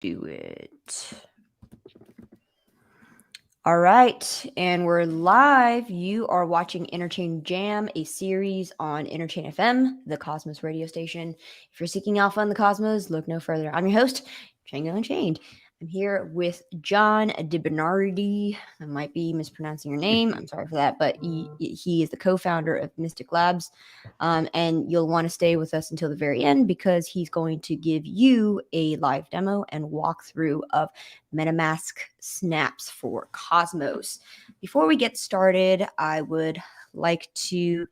do it. All right, and we're live. You are watching Interchain Jam, a series on Interchain FM, the Cosmos radio station. If you're seeking alpha on the Cosmos, look no further. I'm your host, Django Unchained. I'm here with John DiBernardi. I might be mispronouncing your name. I'm sorry for that, but he is the co-founder of Mystic Labs. And you'll want to stay with us until the very end because he's going to give you a live demo and walkthrough of Metamask Snaps for Cosmos. Before we get started, I would like to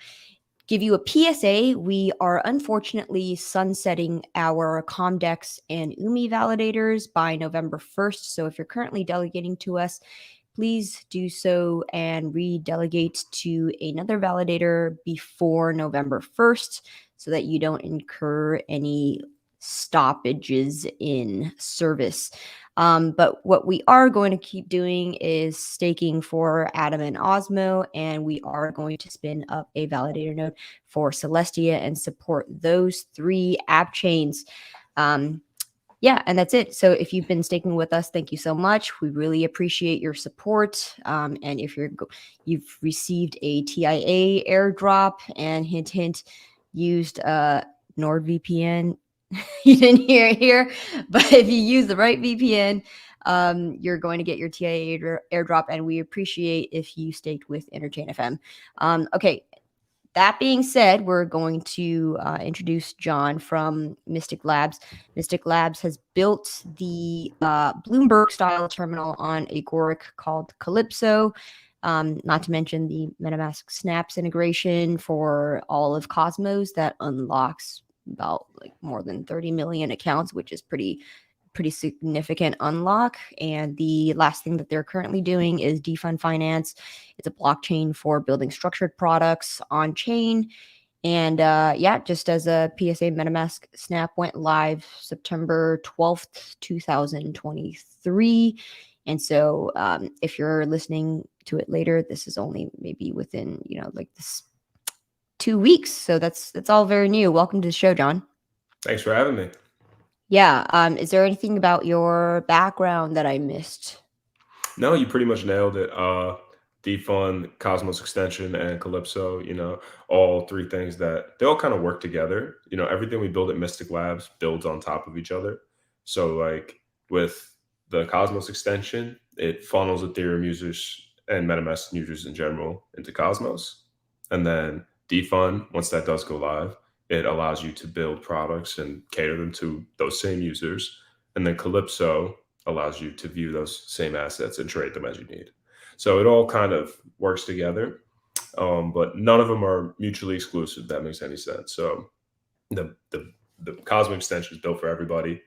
give you a PSA. We are unfortunately sunsetting our Comdex and UMI validators by November 1st. So if you're currently delegating to us, please do so and redelegate to another validator before November 1st so that you don't incur any stoppages in service. But what we are going to keep doing is staking for Atom and Osmo, and we are going to spin up a validator node for Celestia and support those 3 app chains. Yeah, and that's it. So if you've been staking with us, thank you so much. We really appreciate your support. And if you've received a TIA airdrop and hint, used NordVPN, you didn't hear it here, but if you use the right VPN, you're going to get your TIA airdrop, and we appreciate if you staked with Interchain FM. Okay. That being said, we're going to introduce John from Mystic Labs. Mystic Labs has built the Bloomberg-style terminal on Agoric called Calypso, not to mention the Metamask Snaps integration for all of Cosmos that unlocks about more than 30 million accounts, which is pretty significant unlock. And the last thing that they're currently doing is defund finance. It's a blockchain for building structured products on chain. And yeah, just as a PSA, MetaMask Snap went live September 12th, 2023. And so if you're listening to it later, this is only maybe within, this 2 weeks. So that's all very new. Welcome to the show, John. Thanks for having me. Yeah. Is there anything about your background that I missed? No, you pretty much nailed it. Defund, Cosmos Extension, and Calypso, all 3 things that they all kind of work together. Everything we build at Mystic Labs builds on top of each other. So like with the Cosmos Extension, it funnels Ethereum users and MetaMask users in general into Cosmos. And then Defund, once that does go live, it allows you to build products and cater them to those same users. And then Calypso allows you to view those same assets and trade them as you need. So it all kind of works together, but none of them are mutually exclusive, if that makes any sense. So the Cosmic Extension is built for everybody.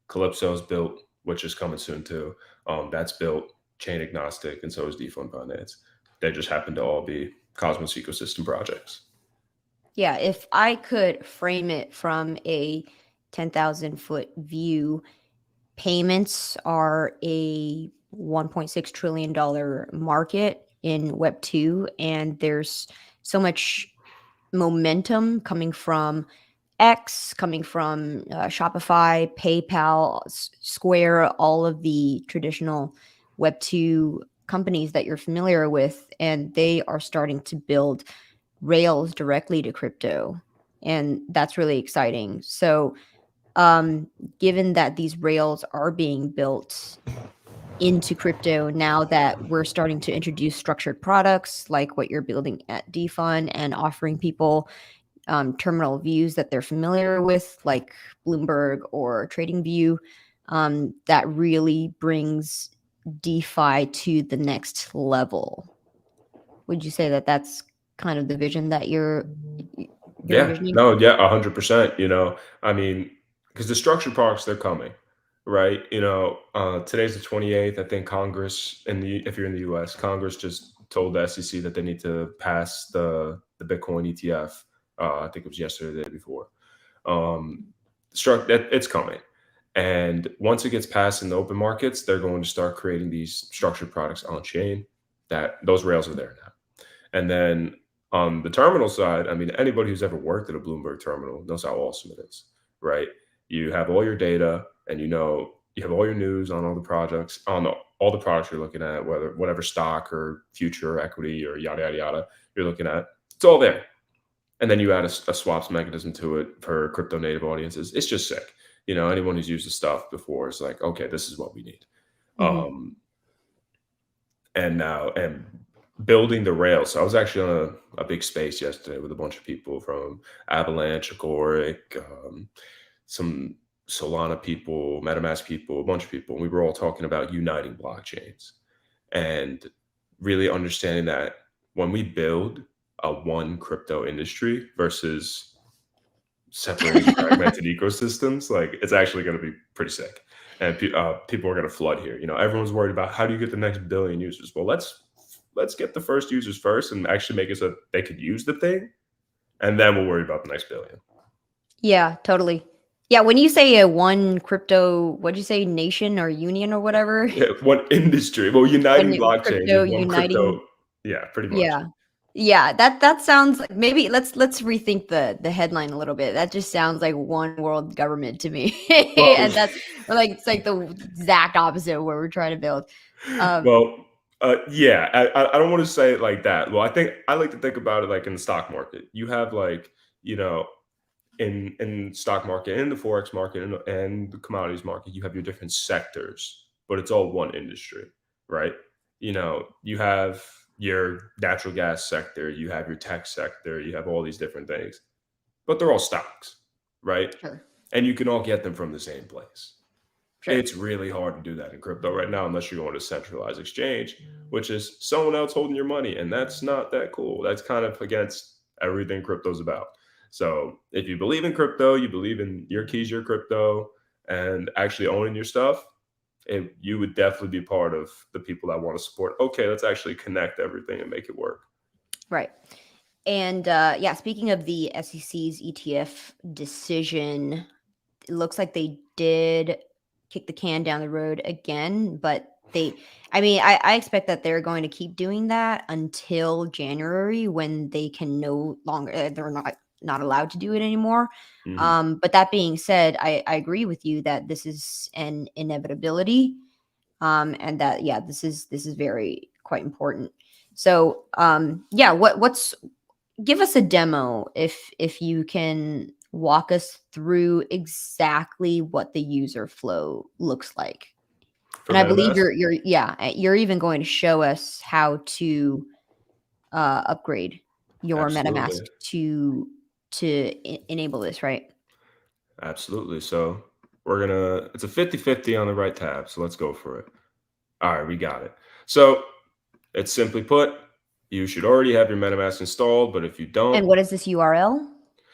Calypso is built, which is coming soon too. That's built chain agnostic, and so is Defund Finance. They just happen to all be Cosmos ecosystem projects. Yeah, if I could frame it from a 10,000-foot view, payments are a $1.6 trillion market in Web 2, and there's so much momentum coming from X, coming from Shopify, PayPal, Square, all of the traditional Web 2 companies that you're familiar with, and they are starting to build rails directly to crypto, and that's really exciting. So given that these rails are being built into crypto, now that we're starting to introduce structured products like what you're building at Defund and offering people terminal views that they're familiar with, like Bloomberg or TradingView, that really brings DeFi to the next level. Would you say that that's kind of the vision that you're envisioning? No, yeah, 100%. I mean, because the structured products, they're coming, right? Today's the 28th. I think Congress, if you're in the U.S., Congress just told the SEC that they need to pass the Bitcoin ETF. I think it was yesterday or the day before. It's coming. And once it gets passed in the open markets, they're going to start creating these structured products on chain. Those rails are there now. And then on the terminal side, I mean, anybody who's ever worked at a Bloomberg terminal knows how awesome it is, right? You have all your data, and you have all your news on all the projects, on all the products you're looking at, whether whatever stock or future or equity or yada yada yada you're looking at. It's all there. And then you add a swaps mechanism to it for crypto native audiences. It's just sick. Anyone who's used the stuff before is like, okay, this is what we need. Mhm. And building the rails. So I was actually on a big space yesterday with a bunch of people from Avalanche, Agoric, some Solana people, MetaMask people, a bunch of people. And we were all talking about uniting blockchains and really understanding that when we build a one crypto industry versus separated fragmented ecosystems, like it's actually going to be pretty sick. And people are going to flood here. Everyone's worried about how do you get the next billion users. Well, let's get the first users first and actually make it so they could use the thing, and then we'll worry about the next billion. Yeah, totally. Yeah, when you say a one crypto, what'd you say, nation or union or whatever? Yeah, one industry. Well, One uniting blockchains crypto is one crypto. uniting. Yeah, pretty much. Yeah. Yeah, that sounds like, maybe let's rethink the headline a little bit. That just sounds like one world government to me. Well, And that's, or like, it's like the exact opposite of what we're trying to build. Um, well, yeah. I don't want to say it like that. Well, I think I like to think about it like in the stock market. You have like you know in stock market, in the forex market, and the commodities market, you have your different sectors, but it's all one industry, right? You have your natural gas sector, you have your tech sector, you have all these different things, but they're all stocks, right? sure, And you can all get them from the same place. sure. It's really hard to do that in crypto right now unless you're going to centralized exchange, which is someone else holding your money. And that's not that cool. That's kind of against everything crypto's about. So if you believe in crypto, you believe in your keys, your crypto, and actually owning your stuff, you would definitely be part of the people that want to support. Okay, let's actually connect everything and make it work. Right. And yeah, speaking of the SEC's ETF decision, it looks like they did kick the can down the road again, but I mean, I expect that they're going to keep doing that until January, when they can no longer, they're not allowed to do it anymore. Hmm. But that being said, I agree with you that this is an inevitability, and that, yeah, this is very quite important. So yeah, what's give us a demo, if you can walk us through exactly what the user flow looks like. For And I believe MetaMask? you're even going to show us how to upgrade your MetaMask Absolutely. to enable this, right? Absolutely. So it's a 50-50 on the right tab. So let's go for it. All right, we got it. So it's simply put, you should already have your MetaMask installed, but if you don't, And what is this URL?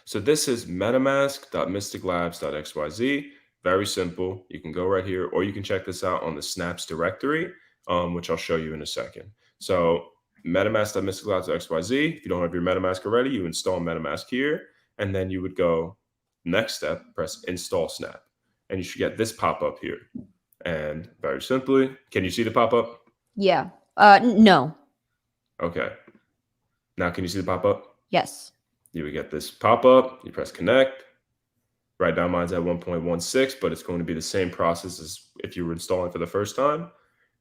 so this is metamask.mysticlabs.xyz. Very simple. You can go right here, or you can check this out on the Snaps directory, which I'll show you in a second. So metamask.mysticlabs.xyz. If you don't have your MetaMask already, you install MetaMask here, and then you would go next step, press install Snap, and you should get this pop up here. And very simply, can you see the pop up? Yeah. No. Okay. Now, can you see the pop up? Yes. You would get this pop up. You press connect. Right now, mine's at 1.16, but it's going to be the same process as if you were installing for the first time.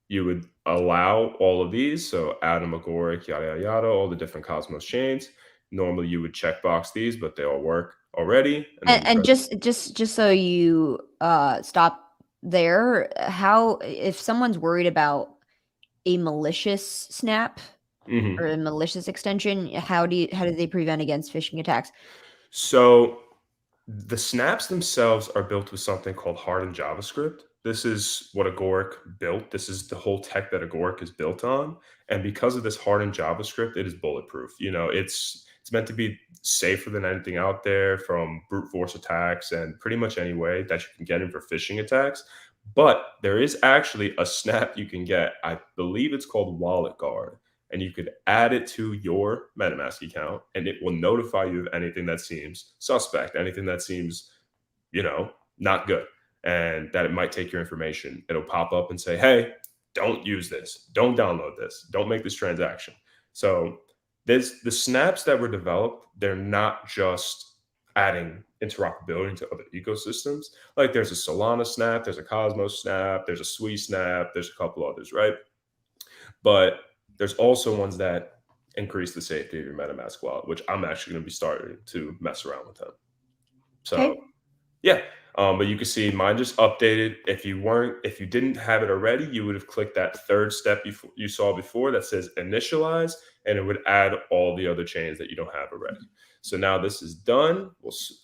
You would allow all of these. So Atom, Agoric, yada, yada, yada, all the different Cosmos chains. Normally, you would checkbox these, but they all work already. And then you And press. just so you stop there, how, if someone's worried about a malicious snap or Mhm. a malicious extension, how do they prevent against phishing attacks? So the snaps themselves are built with something called hardened JavaScript. This is what Agoric built. This is the whole tech that Agoric is built on. And because of this hardened JavaScript, it is bulletproof. It's meant to be safer than anything out there, from brute force attacks and pretty much any way that you can get in for phishing attacks. But there is actually a snap you can get. I believe it's called Wallet Guard, and you could add it to your MetaMask account, and it will notify you of anything that seems suspect, anything that seems, not good, and that it might take your information. It'll pop up and say, hey, don't use this, don't download this, don't make this transaction. So the snaps that were developed, they're not just adding interoperability into other ecosystems. Like there's a Solana snap, there's a Cosmos snap, there's a Sui snap, there's a couple others, right? But there's also ones that increase the safety of your MetaMask wallet, which I'm actually going to be starting to mess around with them. So Okay. yeah, but you can see mine just updated. If you didn't have it already, you would have clicked that third step you saw before that says initialize, and it would add all the other chains that you don't have already. So now this is done.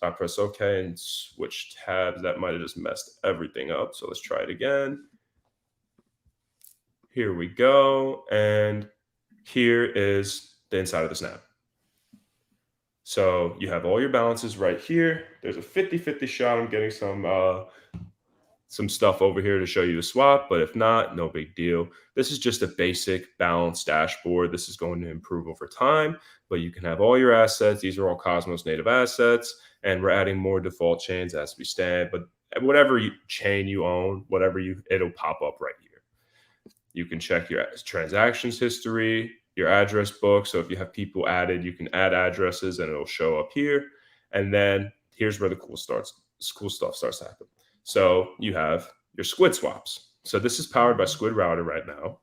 I press OK and switch tabs. That might have just messed everything up. So let's try it again. Here we go. And here is the inside of the snap. So you have all your balances right here. There's a 50-50 shot. I'm getting some stuff over here to show you the swap, but if not, no big deal. This is just a basic balance dashboard. This is going to improve over time, but you can have all your assets. These are all Cosmos native assets, and we're adding more default chains as we stand, but whatever chain you own, it'll pop up right here. You can check your transactions history, your address book. So if you have people added, you can add addresses and it'll show up here. And then here's where the cool stuff starts to happen. So you have your squid swaps. So this is powered by Squid Router right now.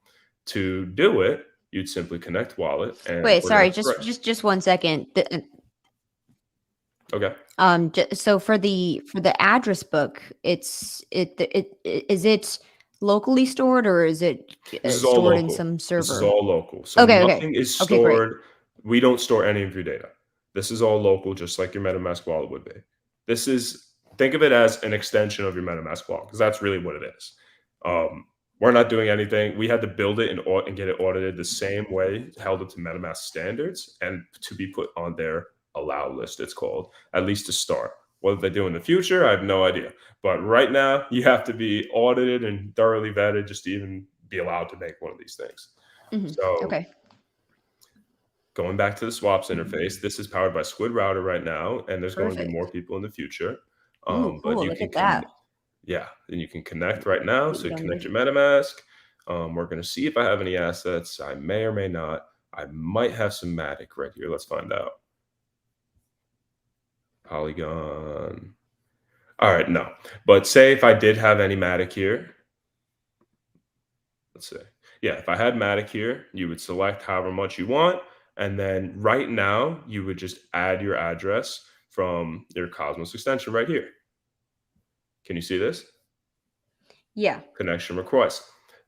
To do it, you'd simply connect wallet and wait, sorry, just 1 second. Okay. So for the address book, is it locally stored or is it stored in some server? This is all local. So nothing is stored. Great. We don't store any of your data. This is all local, just like your MetaMask wallet would be. Think of it as an extension of your MetaMask wallet, because that's really what it is. We're not doing anything. We had to build it and get it audited the same way, held up to MetaMask standards, and to be put on their allow list, it's called, at least to start. What they do in the future, I have no idea. But right now, you have to be audited and thoroughly vetted just to even be allowed to make one of these things. So going back to the swaps interface, this is powered by Squid Router right now, and there's going to be more people in the future. Cool. But you Look can at that. Yeah, and you can connect right now. So you connect your MetaMask. We're going to see if I have any assets. I may or may not. I might have some Matic right here. Let's find out. Polygon. All right, no. But say if I did have any Matic here. Let's see. Yeah, if I had Matic here, you would select however much you want. And then right now, you would just add your address from your Cosmos extension right here. Can you see this? Yeah. Connection request.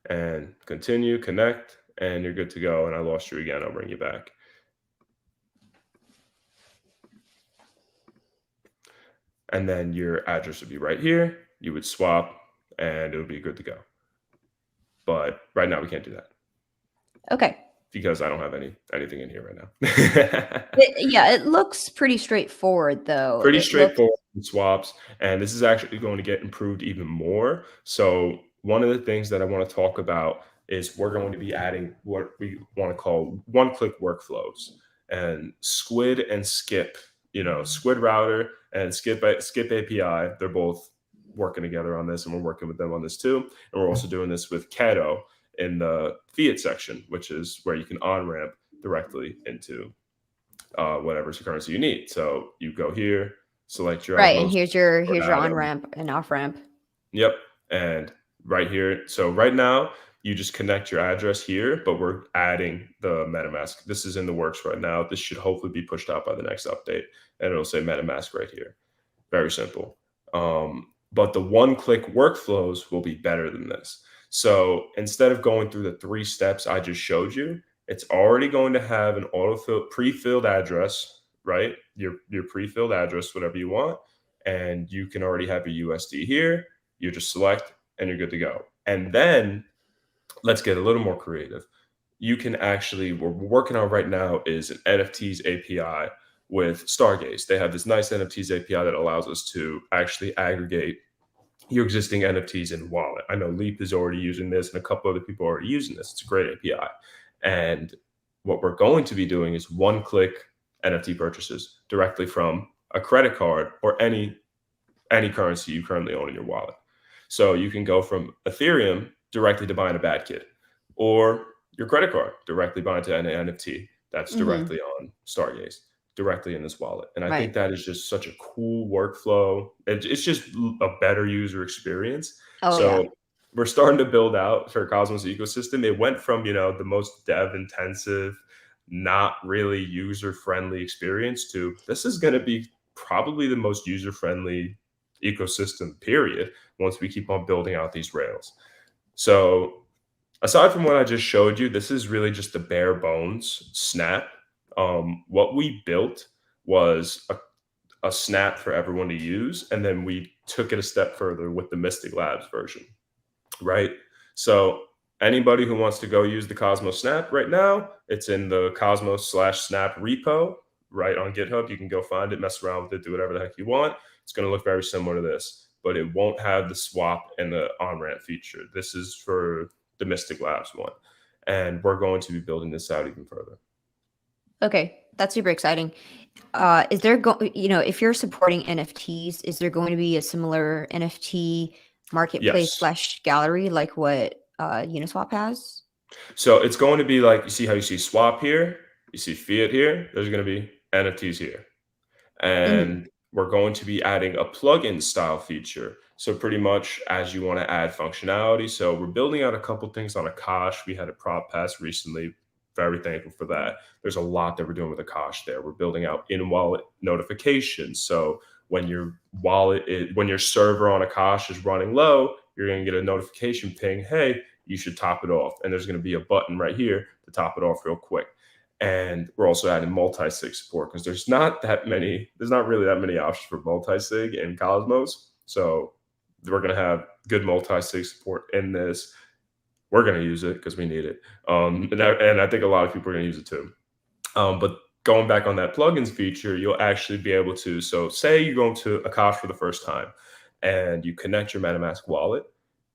And continue, connect, and you're good to go. And I lost you again. I'll bring you back. And then your address would be right here. You would swap, and it would be good to go. But right now, we can't do that. Okay. Because I don't have anything in here right now. It looks pretty straightforward, though. Pretty straightforward swaps. And this is actually going to get improved even more. So one of the things that I want to talk about is we're going to be adding what we want to call one-click workflows. And Squid and Skip, Squid Router and Skip API, they're both working together on this, and we're working with them on this too. And we're also doing this with Cato in the fiat section, which is where you can on-ramp directly into whatever currency you need. So you go here, select your and here's your on-ramp and off-ramp. Yep. And right here, so right now you just connect your address here, but we're adding the MetaMask. This is in the works right now. This should hopefully be pushed out by the next update, and it'll say MetaMask right here. Very simple. But the one-click workflows will be better than this. So instead of going through the 3 steps I just showed you, it's already going to have an pre-filled address, right? Your pre-filled address, whatever you want. And you can already have your USD here. You just select and you're good to go. And then let's get a little more creative. You can actually, what we're working on right now is an NFTs API with Stargaze. They have this nice NFTs API that allows us to actually aggregate your existing NFTs in wallet. I know Leap is already using this and a couple other people are already using this. It's a great API. And what we're going to be doing is one-click NFT purchases directly from a credit card or any currency you currently own in your wallet. So you can go from Ethereum directly to buying a Bad Kid, or your credit card directly buying to an NFT that's directly on Stargaze. directly in this wallet. And I think Right. that is just such a cool workflow. It's just a better user experience. Oh yeah. So we're starting to build out for Cosmos ecosystem. It went from, the most dev intensive, not really user friendly experience to this is going to be probably the most user friendly ecosystem, period, once we keep on building out these rails. So aside from what I just showed you, this is really just the bare bones snap. What we built was a snap for everyone to use, and then we took it a step further with the Mystic Labs version, right? So anybody who wants to go use the Cosmos Snap right now, it's in the Cosmos/Snap repo right on GitHub. You can go find it, mess around with it, do whatever the heck you want. It's going to look very similar to this, but it won't have the swap and the on ramp feature. This is for the Mystic Labs one, and we're going to be building this out even further. Okay, that's super exciting. Is there if you're supporting NFTs, is there going to be a similar NFT marketplace Yes. / gallery like what Uniswap has? So it's going to be like, you see how you see swap here, you see fiat here, there's going to be NFTs here. Mhm. And we're going to be adding a plugin style feature. So pretty much as you want to add functionality. So we're building out a couple things on Akash. We had a prop pass recently. Very thankful for that. There's a lot that we're doing with Akash there. We're building out in-wallet notifications. So when your when your server on Akash is running low, you're going to get a notification ping, hey, you should top it off. And there's going to be a button right here to top it off real quick. And we're also adding multi-sig support because there's not really that many options for multi-sig in Cosmos. So we're going to have good multi-sig support in this. We're going to use it because we need it. And I think a lot of people are going to use it too. But going back on that plugins feature, you'll actually be able to, so say you're going to Akash for the first time and you connect your MetaMask wallet,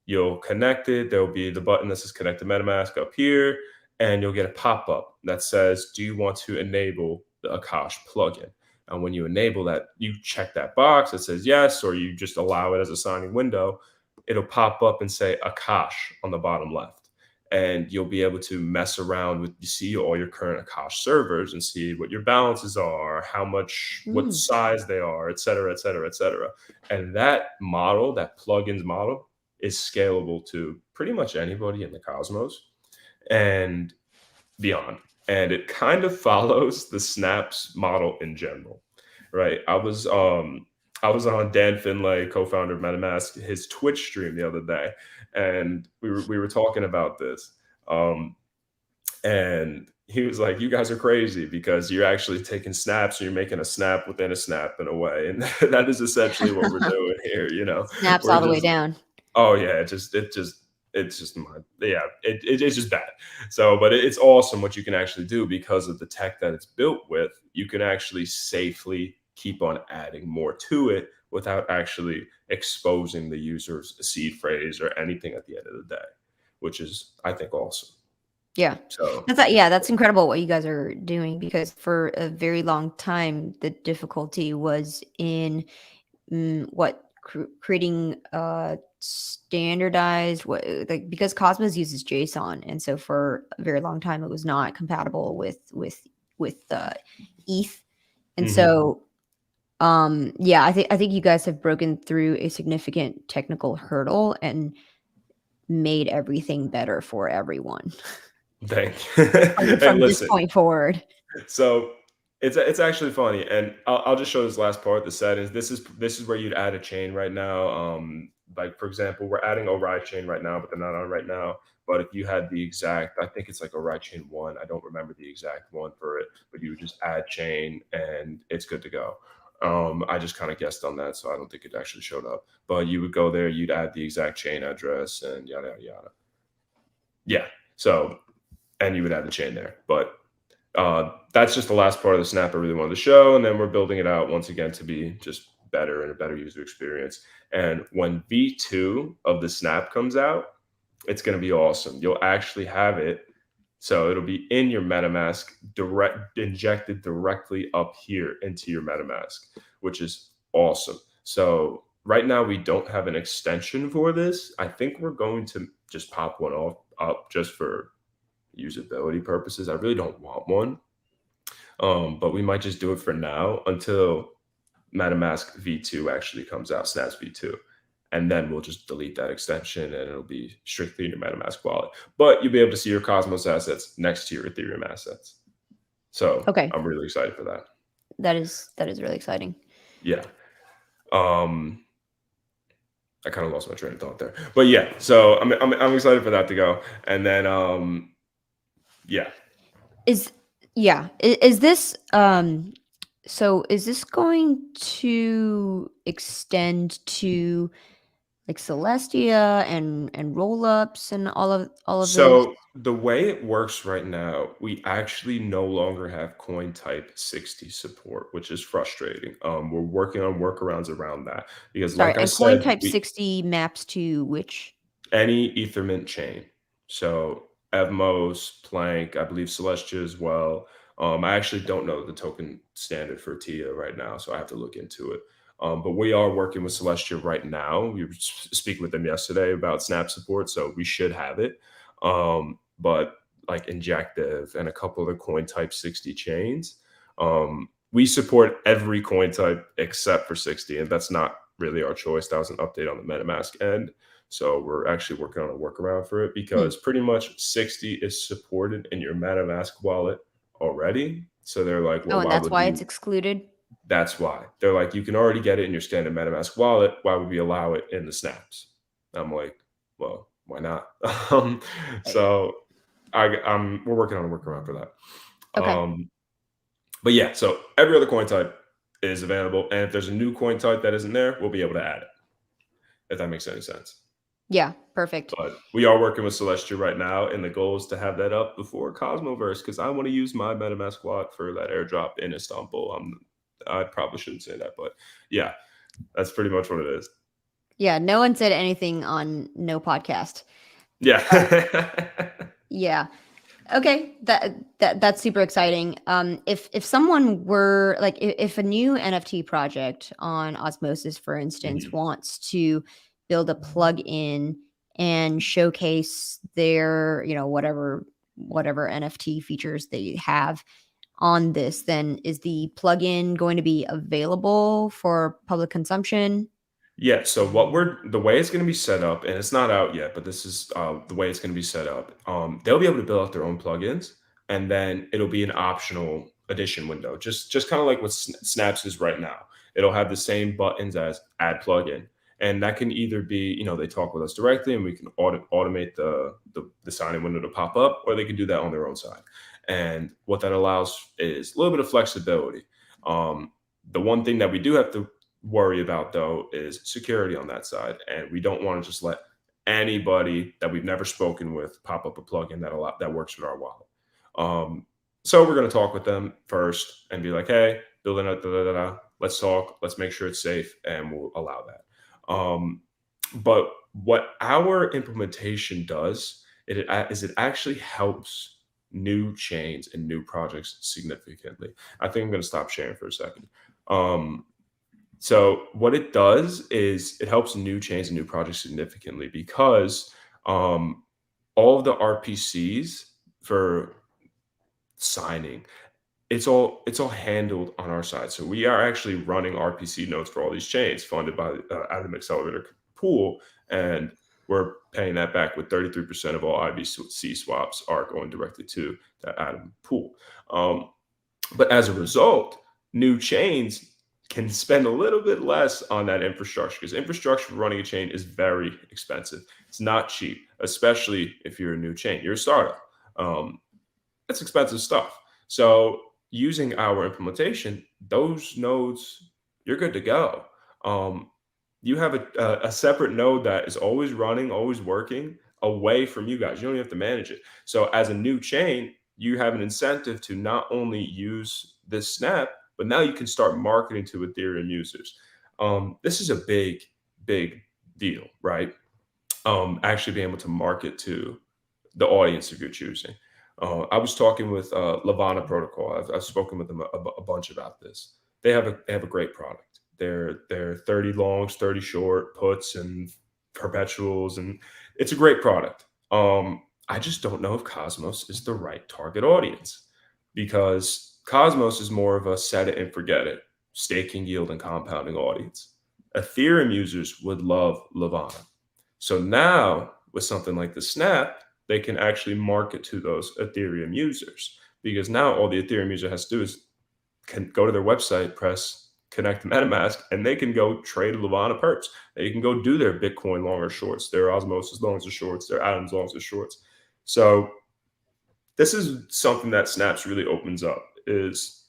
you'll connect it. There'll be the button that says connect to MetaMask up here, and you'll get a pop-up that says, do you want to enable the Akash plugin? And when you enable that, you check that box that says yes, or you just allow it as a signing window. It'll pop up and say Akash on the bottom left. And you'll be able to mess around with, you see all your current Akash servers and see what your balances are, how much, what size they are, et cetera, et cetera, et cetera. And that model, that plugins model, is scalable to pretty much anybody in the Cosmos and beyond. And it kind of follows the Snaps model in general, right? I was on Dan Finlay, co-founder of MetaMask, his Twitch stream the other day, and we were talking about this, and he was like, "You guys are crazy because you're actually taking snaps and you're making a snap within a snap in a way," and that is essentially what we're doing here. Snaps We're all the way just, down. oh yeah, it's just yeah, it's just bad. So, but it's awesome what you can actually do because of the tech that it's built with. You can actually safely keep on adding more to it without actually exposing the user's seed phrase or anything at the end of the day, which is, I think, awesome. Yeah. So That's incredible what you guys are doing, because for a very long time the difficulty was in creating standardized, like, because Cosmos uses JSON, and so for a very long time it was not compatible with ETH. And so yeah, I think you guys have broken through a significant technical hurdle and made everything better for everyone thank you. Hey, from this listen. point forward. So it's actually funny, and I'll just show this last part, the settings. This is where you'd add a chain right now. Like for example, we're adding Orion chain right now, but they're not on right now. But if you had the exact, I think it's like Orion chain 1. I don't remember the exact one for it, but you would just add chain and it's good to go. I just kind of guessed on that, so I don't think it actually showed up. But you would go there, you'd add the exact chain address and yada yada yada. Yeah. So, and you would add the chain there, but that's just the last part of the snap I really wanted to show. And then we're building it out once again to be just better and a better user experience. And when V2 of the snap comes out, it's going to be awesome. You'll actually have it. So it'll be in your MetaMask, injected directly up here into your MetaMask, which is awesome. So right now we don't have an extension for this. I think we're going to just pop one up just for usability purposes. I really don't want one. But we might just do it for now until MetaMask V2 actually comes out, Snaps V2. And then we'll just delete that extension and it'll be strictly in your MetaMask wallet. But you'll be able to see your Cosmos assets next to your Ethereum assets. So Okay, I'm really excited for that. that is really exciting. Yeah. Um, I kind of lost my train of thought there. But yeah, so I'm excited for that to go. And then yeah. Is is this so is this going to extend to like Celestia and roll-ups and all of those? So the way it works right now, we actually no longer have coin type 60 support, which is frustrating. We're working on workarounds around that because, Sorry, like I and coin said, type 60 maps to which? any Ethermint chain. So Evmos, Plank, I believe Celestia as well. I actually don't know the token standard for TIA right now, so I have to look into it. But we are working with Celestia right now. We were speaking with them yesterday about Snap support, so we should have it. But like Injective and a couple of the coin type 60 chains, we support every coin type except for 60, and that's not really our choice. That was an update on the MetaMask end. So we're actually working on a workaround for it because pretty much 60 is supported in your MetaMask wallet already. So they're like, Oh, well, and why that's would why it's we? excluded. That's why. They're like, you can already get it in your standard MetaMask wallet. Why would we allow it in the snaps? I'm like, well, why not? Right. So we're working on a workaround for that. Okay. But yeah, so every other coin type is available. And if there's a new coin type that isn't there, we'll be able to add it, if that makes any sense. Yeah, perfect. But we are working with Celestia right now, and the goal is to have that up before Cosmoverse because I want to use my MetaMask wallet for that airdrop in Istanbul. I probably shouldn't say that, but yeah, that's pretty much what it is. Yeah, no one said anything on no podcast. Yeah. Yeah. Okay, that's super exciting. If someone were like, if a new NFT project on Osmosis, for instance, Mhm. wants to build a plug-in and showcase their, whatever NFT features they have on this, then is the plugin going to be available for public consumption? Yeah, so the way it's going to be set up, and it's not out yet, but this is the way it's going to be set up. They'll be able to build out their own plugins, and then it'll be an optional addition window, just kind of like what Snaps is right now. It'll have the same buttons as add plugin, and that can either be, they talk with us directly, and we can automate the sign-in window to pop up, or they can do that on their own side. And what that allows is a little bit of flexibility. The one thing that we do have to worry about though is security on that side, and we don't want to just let anybody that we've never spoken with pop up a plugin that works with our wallet. So we're going to talk with them first and be like, hey, building out let's talk, let's make sure it's safe, and we'll allow that. But what our implementation does is it actually helps new chains and new projects significantly. I think I'm going to stop sharing for a second. So what it does is it helps new chains and new projects significantly because all of the RPCs for signing, it's all handled on our side. So we are actually running RPC nodes for all these chains funded by Atom Accelerator pool, and we're paying that back with 33% of all IBC swaps are going directly to that Atom pool. But as a result, new chains can spend a little bit less on that infrastructure because infrastructure for running a chain is very expensive. It's not cheap, especially if you're a new chain. You're a startup. It's expensive stuff. So using our implementation, those nodes, you're good to go. You have a separate node that is always running, always working away from you guys. You don't even have to manage it. So as a new chain, you have an incentive to not only use this snap, but now you can start marketing to Ethereum users. This is a big, big deal, right? Actually being able to market to the audience if you're choosing. I was talking with Lavana Protocol. I've spoken with them a bunch about this. They have a great product. They're 30 longs, 30 short puts and perpetuals, and it's a great product. I just don't know if Cosmos is the right target audience because Cosmos is more of a set it and forget it, staking yield and compounding audience. Ethereum users would love Levana. So now with something like the Snap, they can actually market to those Ethereum users, because now all the Ethereum user has to do is can go to their website, press connect to MetaMask, and they can go trade Levana perps. They can go do their Bitcoin long or shorts, their Osmosis longs or shorts, their Atoms longs or shorts. So this is something that Snaps really opens up. Is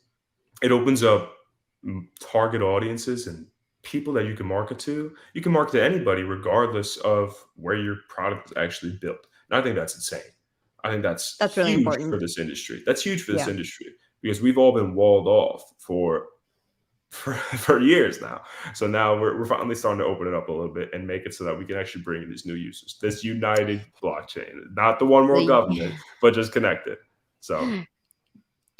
it opens up target audiences and people that you can market to. You can market to anybody regardless of where your product is actually built. And I think that's insane. I think that's That's really huge important. for this industry. That's huge for this Yeah. industry because we've all been walled off for years now. So now we're finally starting to open it up a little bit and make it so that we can actually bring in these new users. This united blockchain, not the one world The government, but just connected. So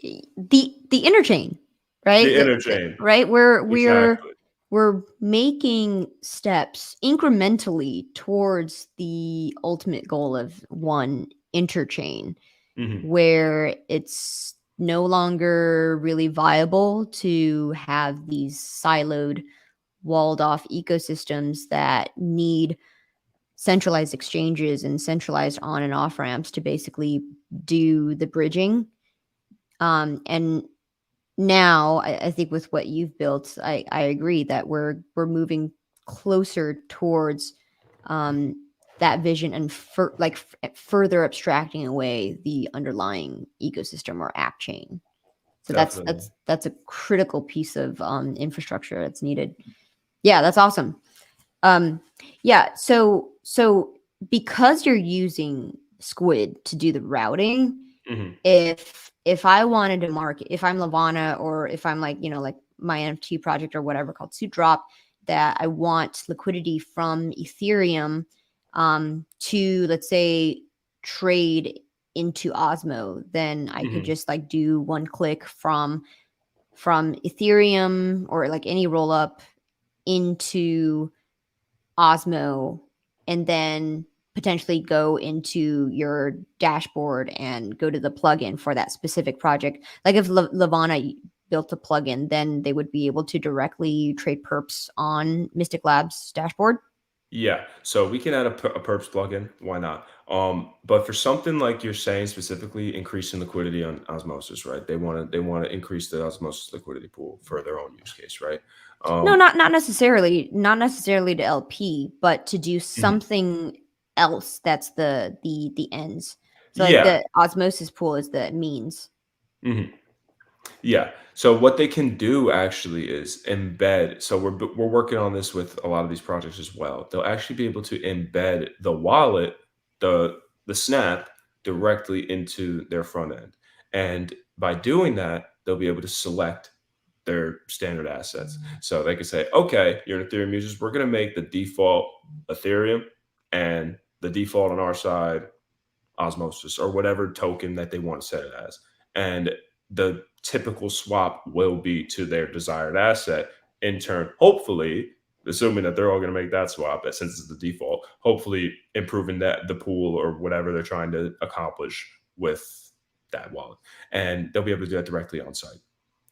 the interchain, the right? interchain, Right? We're exactly. we're making steps incrementally towards the ultimate goal of one interchain, Hmm. where it's no longer really viable to have these siloed, walled off ecosystems that need centralized exchanges and centralized on and off ramps to basically do the bridging. And now I think with what you've built, I agree that we're moving closer towards um, that vision and further abstracting away the underlying ecosystem or app chain. So Definitely. that's a critical piece of infrastructure that's needed. Yeah, that's awesome. Um, yeah, so because you're using Squid to do the routing, Hmm. if I wanted to market, if I'm Lavana or if I'm like, like my NFT project or whatever called Suit Drop, that I want liquidity from Ethereum to, let's say, trade into Osmo, then I could Hmm. just like do one click from Ethereum or like any roll up into Osmo, and then potentially go into your dashboard and go to the plugin for that specific project. Like if Lavana built a plugin, then they would be able to directly trade perps on Mystic Labs dashboard. Yeah, so we can add a perps plugin. Why not? But for something like you're saying specifically, increasing liquidity on Osmosis, right? They want to increase the Osmosis liquidity pool for their own use case, right? No, Um, not necessarily to LP, but to do mhm. something else that's the ends. So like Yeah. the osmosis pool is the means. Mhm. Yeah. So what they can do actually is embed. So we're working on this with a lot of these projects as well. They'll actually be able to embed the wallet, the Snap directly into their front end. And by doing that, they'll be able to select their standard assets. So they can say, okay, you're an Ethereum users, we're going to make the default Ethereum and the default on our side Osmosis or whatever token that they want to set it as. And the typical swap will be to their desired asset. In turn, hopefully, assuming that they're all going to make that swap, since it's the default, hopefully improving that the pool or whatever they're trying to accomplish with that wallet. And they'll be able to do that directly on site,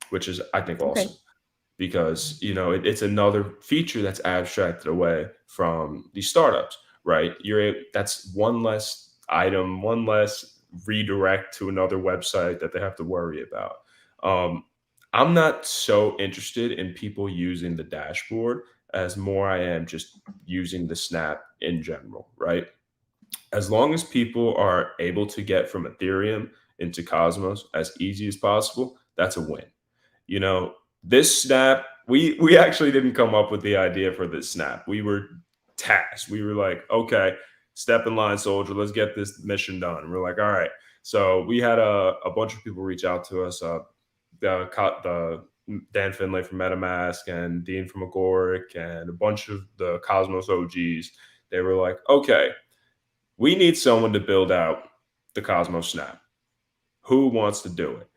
which is, I think, Okay. awesome because it's another feature that's abstracted away from these startups, right? That's one less item, one less redirect to another website that they have to worry about. um, I'm not so interested in people using the dashboard as more I am just using the Snap in general, right? As long as people are able to get from Ethereum into Cosmos as easy as possible, that's a win. you know this Snap, we actually didn't come up with the idea for this Snap. We were tasked. We were like, okay, step in line, soldier, let's get this mission done. And we're like, all right. So we had a bunch of people reach out to us, the Dan Finlay from Metamask and Dean from Agoric and a bunch of the Cosmos OGs. They were like, okay, we need someone to build out the Cosmos Snap. Who wants to do it?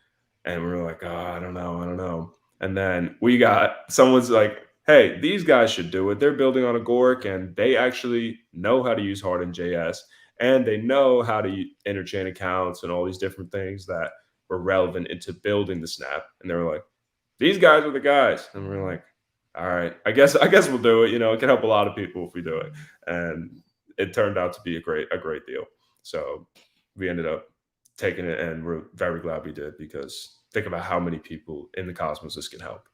And we were like, oh, I don't know. And then we got someone's like, hey, these guys should do it. They're building on Agoric and they actually know how to use Hardened JS and they know how to interchain accounts and all these different things that were relevant into building the snap, and they were like, these guys are the guys, and we're like, all right, I guess we'll do it. It can help a lot of people if we do it, and it turned out to be a great deal. So we ended up taking it, and we're very glad we did, because think about how many people in the cosmos this can help.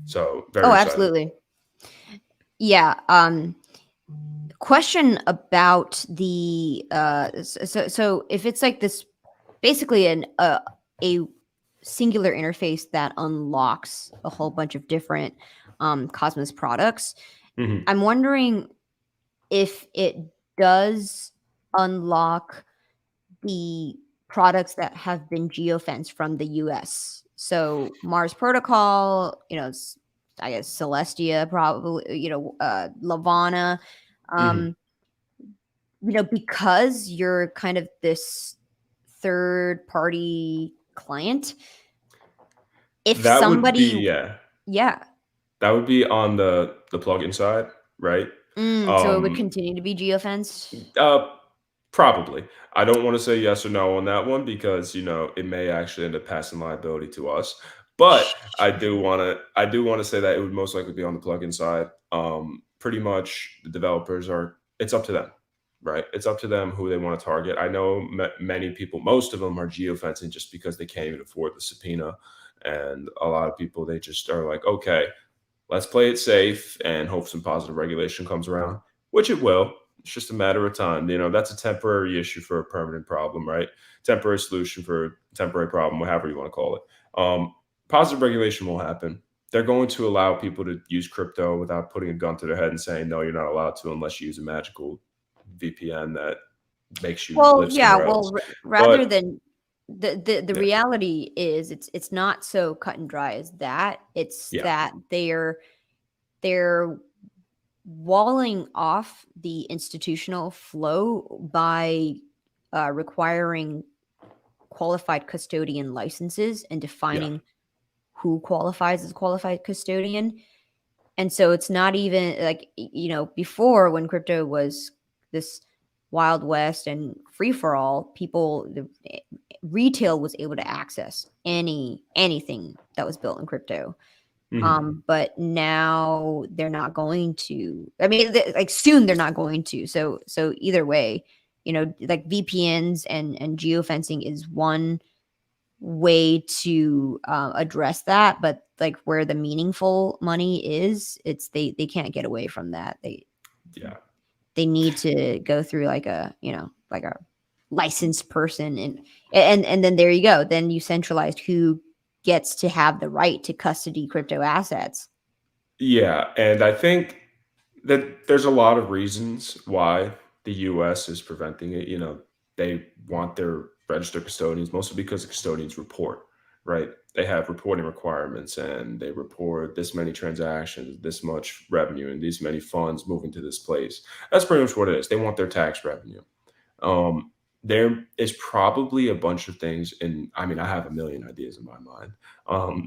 So very Oh, excited. absolutely. Yeah. Question about the so if it's like this, basically a singular interface that unlocks a whole bunch of different Cosmos products. Mhm. I'm wondering if it does unlock the products that have been geofenced from the US. So Mars Protocol, I guess Celestia, probably, Lavana, Mhm. um, because you're kind of this third party client. If That would somebody, be, yeah, yeah, that would be on the plugin side, right? so it would Um, continue to be geofenced. Uh, Probably. I don't want to say yes or no on that one, because it may actually end up passing liability to us. But I do want to say that it would most likely be on the plugin side. Pretty much the developers are. It's up to them, right? It's up to them who they want to target. I know many people, most of them are geofencing just because they can't even afford the subpoena, and a lot of people, they just are like, okay, let's play it safe and hope some positive regulation comes around, which it will. It's just a matter of time. That's a temporary issue for a permanent problem, right? Temporary solution for a temporary problem, whatever you want to call it. Positive regulation will happen. They're going to allow people to use crypto without putting a gun to their head and saying, no, you're not allowed to unless you use a magical VPN that makes you Well, live yeah. somewhere Well, else. rather But than the yeah, reality is, it's not so cut and dry as that. It's yeah, that they're walling off the institutional flow by requiring qualified custodian licenses and yeah. defining who qualifies as a qualified custodian. And so it's not even like, before, when crypto was this wild west and free for all, retail was able to access anything that was built in crypto. Mhm. But now they're not going to. I mean, like, soon they're not going to. So either way, like VPNs and geofencing is one way to address that. But like, where the meaningful money is, they can't get away from that. Yeah. They need to go through like a licensed person, and then there you go. Then you centralized who gets to have the right to custody crypto assets. Yeah, and I think that there's a lot of reasons why the US is preventing it. They want their registered custodians, mostly because the custodians report, right? They have reporting requirements, and they report this many transactions, this much revenue, and these many funds moving to this place. That's pretty much what it is. They want their tax revenue. Um, there is probably a bunch of things, and I mean, I have a million ideas in my mind.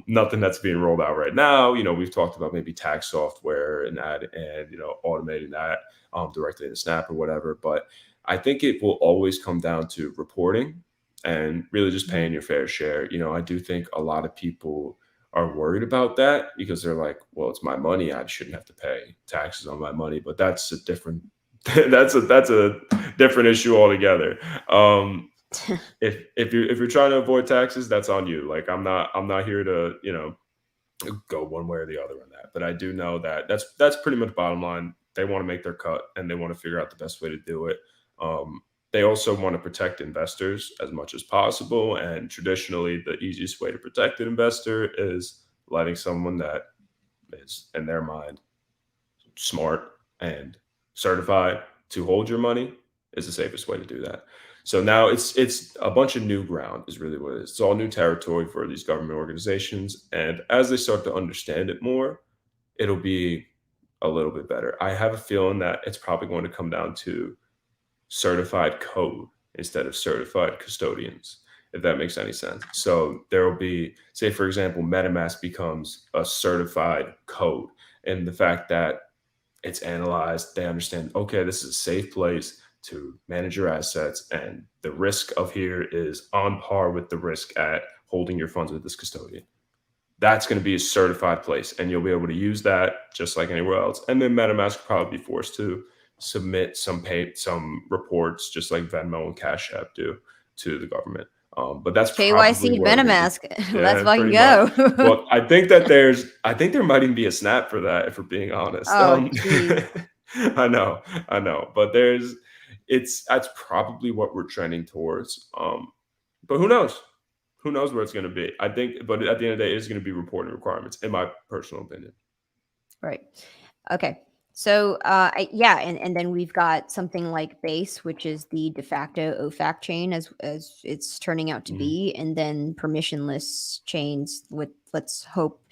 Nothing that's being rolled out right now. We've talked about maybe tax software and that, and automating that directly in the Snap or whatever. But I think it will always come down to reporting and really just Mhm. paying your fair share. I do think a lot of people are worried about that, because they're like, well, it's my money, I shouldn't have to pay taxes on my money. But that's a different that's a different issue altogether. If you're trying to avoid taxes, that's on you. Like, I'm not here to go one way or the other on that. But I do know that that's pretty much bottom line. They want to make their cut, and they want to figure out the best way to do it. Um, they also want to protect investors as much as possible. And traditionally, the easiest way to protect an investor is letting someone that is, in their mind, smart and certified to hold your money is the safest way to do that. So now it's a bunch of new ground is really what it is. It's all new territory for these government organizations. And as they start to understand it more, it'll be a little bit better. I have a feeling that it's probably going to come down to certified code instead of certified custodians, if that makes any sense. So there will be, say, for example, MetaMask becomes a certified code. And the fact that it's analyzed, they understand, okay, this is a safe place to manage your assets, and the risk of here is on par with the risk at holding your funds with this custodian. That's going to be a certified place, and you'll be able to use that just like anywhere else. And then MetaMask will probably be forced to submit some reports, just like Venmo and Cash App do, to the government. But that's probably KYC where we're going to be. MetaMask. Let's Yeah, fucking pretty much. go. Well, I think there might even be a snap for that, if we're being honest. Oh, jeez. I know, but that's probably what we're trending towards. But who knows? Who knows where it's going to be? I think, but at the end of the day, it's going to be reporting requirements, in my personal opinion. Right. Okay. So, yeah, and then we've got something like Base, which is the de facto OFAC chain, as it's turning out to be, and then permissionless chains. With let's hope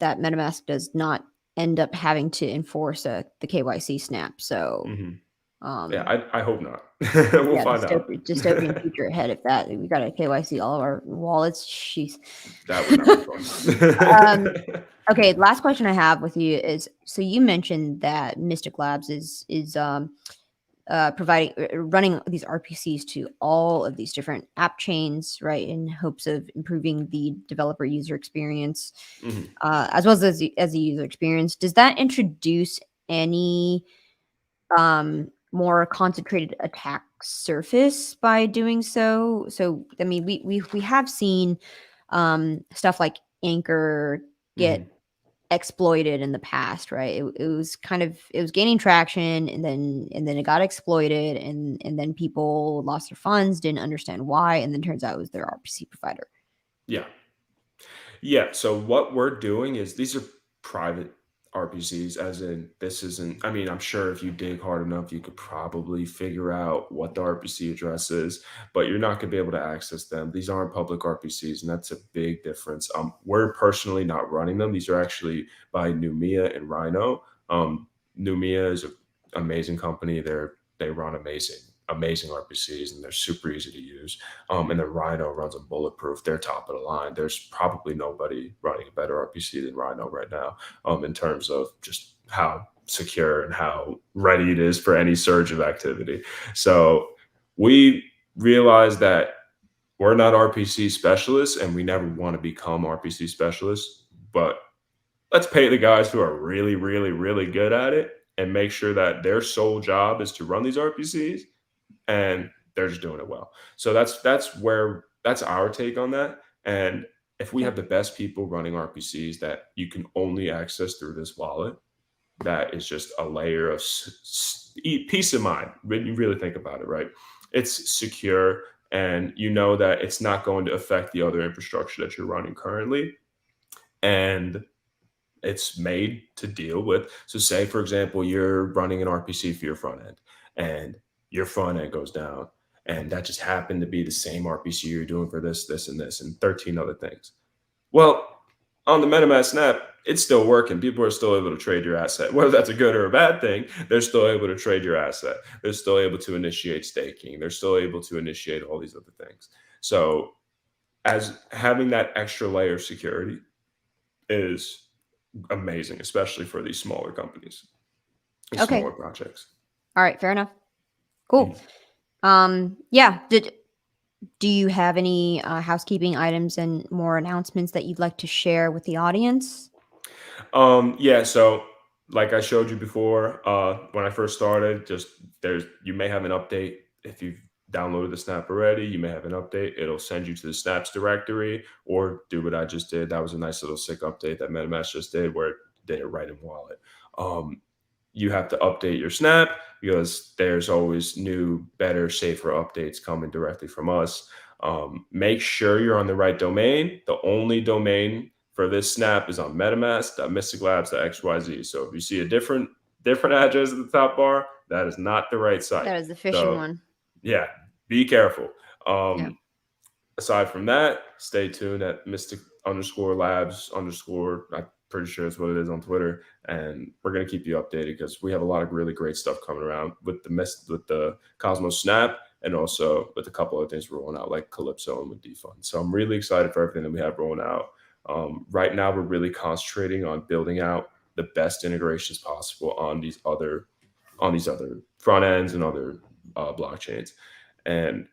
that MetaMask does not end up having to enforce the KYC snap. So, yeah, I hope not. We'll find out. Dystopian future ahead of that. We got to KYC all of our wallets. Jeez. That would not be fun. Okay, last question I have with you is: so you mentioned that Mystic Labs is running these RPCs to all of these different app chains, right, in hopes of improving the developer user experience, as well as the user experience. Does that introduce any more concentrated attack surface by doing so? So, I mean, we have seen stuff like Anchor get exploited in the past, right? It was gaining traction, and then it got exploited, and then people lost their funds, didn't understand why, and then turns out it was their RPC provider. Yeah. So what we're doing is, these are private RPCs, as in, this isn't, I mean, I'm sure if you dig hard enough, you could probably figure out what the RPC address is, but you're not going to be able to access them. These aren't public RPCs, and that's a big difference. We're personally not running them. These are actually by Numia and Rhino. Numia is an amazing company. They run amazing RPCs, and they're super easy to use. And the Rhino runs them bulletproof. They're top of the line. There's probably nobody running a better RPC than Rhino right now, in terms of just how secure and how ready it is for any surge of activity. So we realized that we're not RPC specialists, and we never want to become RPC specialists, but let's pay the guys who are really, really, really good at it, and make sure that their sole job is to run these RPCs, and they're just doing it well. So that's our take on that. And if we have the best people running RPCs that you can only access through this wallet, that is just a layer of peace of mind when you really think about it, right? It's secure, and you know that it's not going to affect the other infrastructure that you're running currently. And it's made to deal with. So say, for example, you're running an RPC for your front end, and your front end goes down, and that just happened to be the same RPC you're doing for this, and this, and 13 other things. Well, on the MetaMask Snap, it's still working. People are still able to trade your asset. Whether that's a good or a bad thing, they're still able to trade your asset. They're still able to initiate staking. They're still able to initiate all these other things. So as having that extra layer of security is amazing, especially for these smaller companies, smaller projects. All right, fair enough. Cool. Yeah. Do you have any housekeeping items and more announcements that you'd like to share with the audience? Yeah. So, like I showed you before, when I first started, you may have an update. If you've downloaded the Snap already, you may have an update. It'll send you to the Snaps directory, or do what I just did. That was a nice little sick update that MetaMask just did, where it did it right in wallet. You have to update your Snap, because there's always new, better, safer updates coming directly from us. Make sure you're on the right domain. The only domain for this Snap is on MetaMask.mysticlabs.xyz. So if you see a different address at the top bar, that is not the right site. That is the phishing one. Yeah, be careful. Aside from that, stay tuned at Mystic_Labs_. I'm pretty sure that's what it is on Twitter, and we're gonna keep you updated, because we have a lot of really great stuff coming around with the Cosmos Snap, and also with a couple of things we're rolling out, like Calypso and with Defund. So I'm really excited for everything that we have rolling out. Right now, we're really concentrating on building out the best integrations possible on these other front ends and other blockchains. And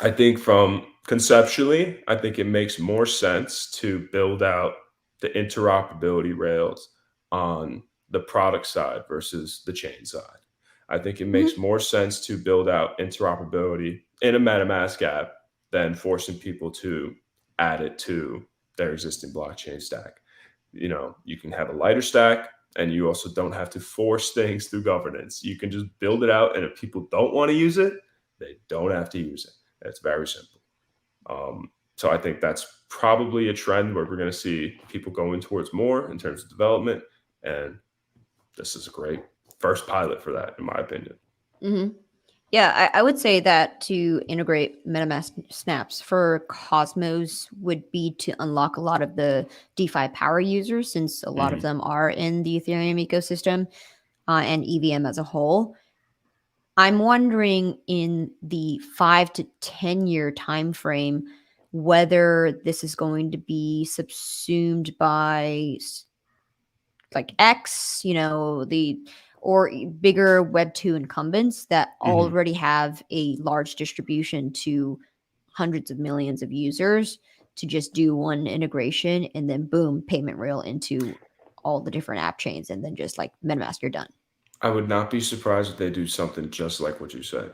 I think from conceptually, I think it makes more sense to build out the interoperability rails on the product side versus the chain side. I think it makes Mhm. more sense to build out interoperability in a MetaMask app than forcing people to add it to their existing blockchain stack. You can have a lighter stack and you also don't have to force things through governance. You can just build it out, and if people don't want to use it, they don't have to use it. It's very simple. So I think that's probably a trend where we're going to see people going towards more in terms of development. And this is a great first pilot for that, in my opinion. Mhm. Yeah, I would say that to integrate MetaMask Snaps for Cosmos would be to unlock a lot of the DeFi power users, since a lot of Hmm. them are in the Ethereum ecosystem and EVM as a whole. I'm wondering in the 5 to 10 year time frame whether this is going to be subsumed by like X, the or bigger Web2 incumbents that Hmm. already have a large distribution to hundreds of millions of users to just do one integration and then boom, payment rail into all the different app chains and then just like MetaMask, you're done. I would not be surprised if they do something just like what you said.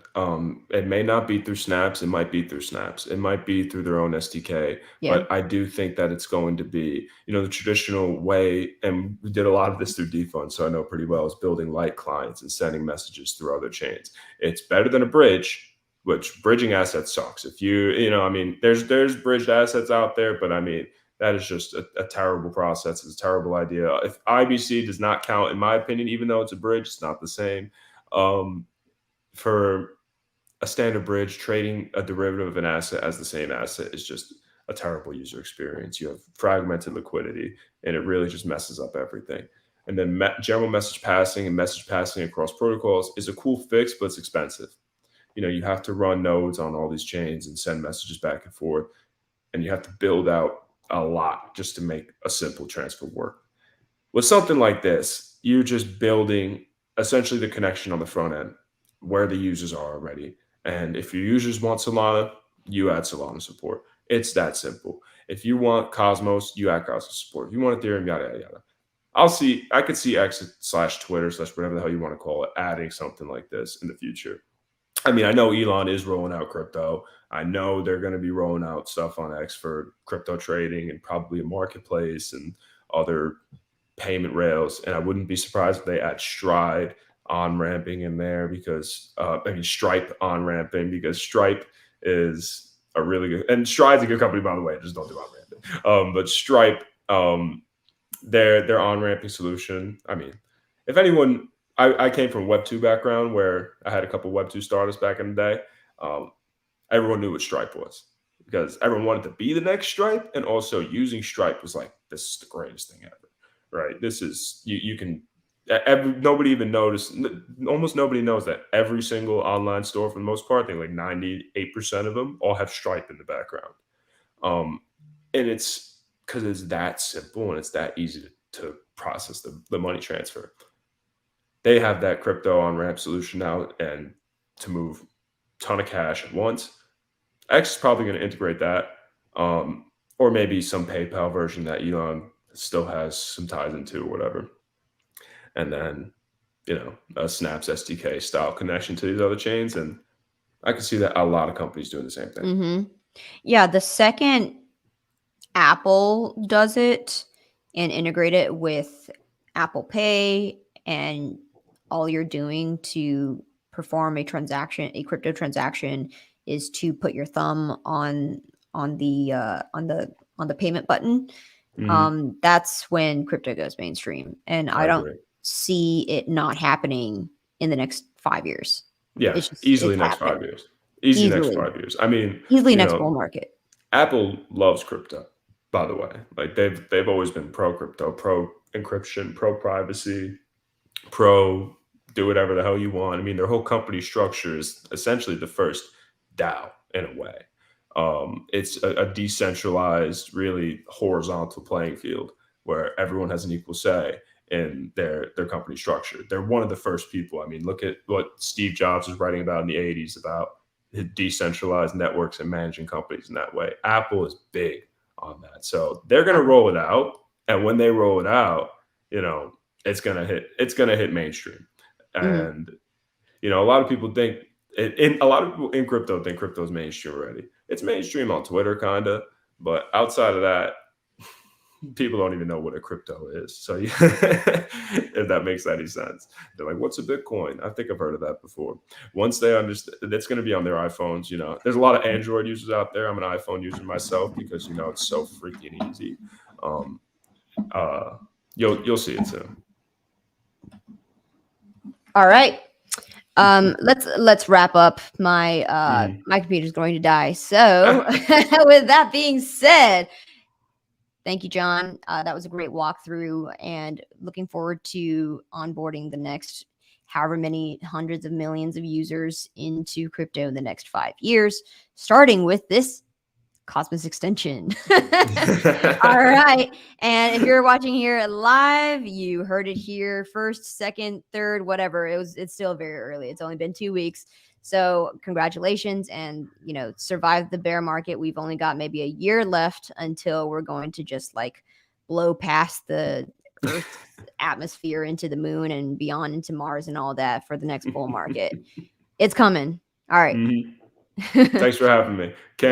It may not be through Snaps. It might be through Snaps. It might be through their own SDK. Yeah. But I do think that it's going to be, the traditional way. And we did a lot of this through Defund, so I know pretty well, is building light clients and sending messages through other chains. It's better than a bridge, which bridging assets sucks. If I mean, there's bridged assets out there, but I mean, that is just a terrible process. It's a terrible idea. If IBC does not count, in my opinion, even though it's a bridge, it's not the same. Um, for a standard bridge, trading a derivative of an asset as the same asset is just a terrible user experience. You have fragmented liquidity, and it really just messes up everything. And then general message passing and message passing across protocols is a cool fix, but it's expensive. You have to run nodes on all these chains and send messages back and forth, and you have to build out a lot just to make a simple transfer work. With something like this, you're just building essentially the connection on the front end where the users are already. And if your users want Solana, you add Solana support. It's that simple. If you want Cosmos, you add Cosmos support. If you want Ethereum, yada yada yada. I could see X/Twitter/ whatever the hell you want to call it, adding something like this in the future. I mean, I know Elon is rolling out crypto. I know they're going to be rolling out stuff on X for crypto trading and probably a marketplace and other payment rails. And I wouldn't be surprised if they add Stride on ramping in there because, Stripe on ramping, because Stripe is a really good, and Stride's a good company, by the way. Just don't do on ramping. But Stripe, their on ramping solution. I mean, if anyone, I came from Web2 background where I had a couple Web2 startups back in the day. Um, Everyone knew what Stripe was because everyone wanted to be the next Stripe, and also using Stripe was like, this is the greatest thing ever, right? This is you can. Nobody even noticed. Almost nobody knows that every single online store, for the most part, I think like 98% of them all have Stripe in the background. Um, and it's because it's that simple and it's that easy to process the money transfer. They have that crypto on ramp solution now, and to move a ton of cash at once. X is probably going to integrate that, or maybe some PayPal version that Elon still has some ties into or whatever. And then, a Snaps SDK style connection to these other chains. And I can see that a lot of companies doing the same thing. Yeah, the second Apple does it and integrate it with Apple Pay, and all you're doing to perform a crypto transaction, is to put your thumb on the payment button. Hmm. That's when crypto goes mainstream, and I I don't agree. see it not happening in the next 5 years. Yeah, It's easily next happening 5 years. Easy next easily, 5 years. I mean, easily you next know, bull market. Apple loves crypto, by the way. Like they've always been pro crypto, pro encryption, pro privacy, pro do whatever the hell you want. I mean, their whole company structure is essentially the first DAO in a way. It's a decentralized, really horizontal playing field where everyone has an equal say in their company structure. They're one of the first people. I mean, look at what Steve Jobs was writing about in the '80s about decentralized networks and managing companies in that way. Apple is big on that. So they're going to roll it out. And when they roll it out, it's going to hit mainstream. And, a lot of people think, a lot of people in crypto think crypto is mainstream already. It's mainstream on Twitter, kind of. But outside of that, people don't even know what a crypto is. So if that makes any sense, they're like, what's a Bitcoin? I think I've heard of that before. Once they understand, it's going to be on their iPhones. There's a lot of Android users out there. I'm an iPhone user myself because, it's so freaking easy. You'll see it soon. All right. Let's wrap up. My my computer's going to die. So with that being said, thank you, John. That was a great walkthrough, and looking forward to onboarding the next however many hundreds of millions of users into crypto in the next 5 years, starting with this Cosmos extension. All right. And if you're watching here live, you heard it here first, second, third, whatever. It's still very early. It's only been 2 weeks. So congratulations, and survive the bear market. We've only got maybe a year left until we're going to just like blow past the Earth's atmosphere into the moon and beyond into Mars and all that for the next bull market. It's coming. All right. Thanks for having me.